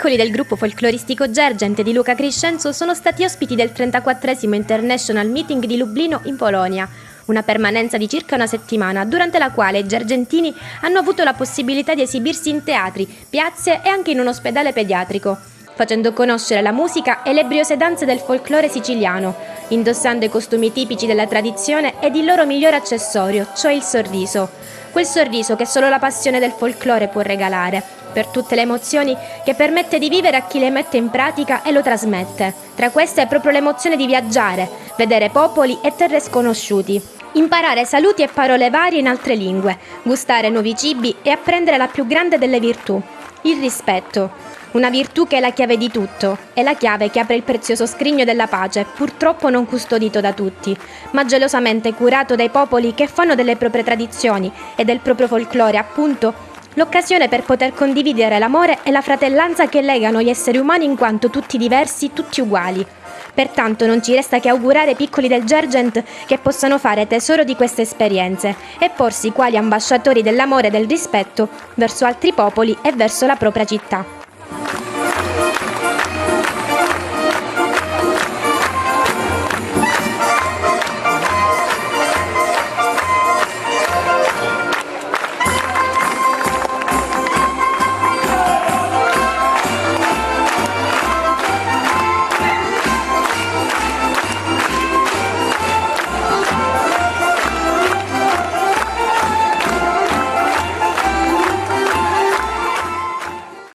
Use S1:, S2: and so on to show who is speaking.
S1: piccoli del gruppo folcloristico Gergent di Luca Crescenzo sono stati ospiti del 34esimo International Meeting di Lublino in Polonia, una permanenza di circa una settimana, durante la quale i gergentini hanno avuto la possibilità di esibirsi in teatri, piazze e anche in un ospedale pediatrico, facendo conoscere la musica e le briose danze del folklore siciliano, indossando i costumi tipici della tradizione ed il loro migliore accessorio, cioè il sorriso. Quel sorriso che solo la passione del folklore può regalare, per tutte le emozioni che permette di vivere a chi le mette in pratica e lo trasmette. Tra queste è proprio l'emozione di viaggiare, vedere popoli e terre sconosciuti, imparare saluti e parole varie in altre lingue, gustare nuovi cibi e apprendere la più grande delle virtù, il rispetto. Una virtù che è la chiave di tutto, è la chiave che apre il prezioso scrigno della pace, purtroppo non custodito da tutti, ma gelosamente curato dai popoli che fanno delle proprie tradizioni e del proprio folklore, appunto, l'occasione per poter condividere l'amore e la fratellanza che legano gli esseri umani in quanto tutti diversi, tutti uguali. Pertanto non ci resta che augurare ai piccoli del Gergent che possano fare tesoro di queste esperienze e porsi quali ambasciatori dell'amore e del rispetto verso altri popoli e verso la propria città.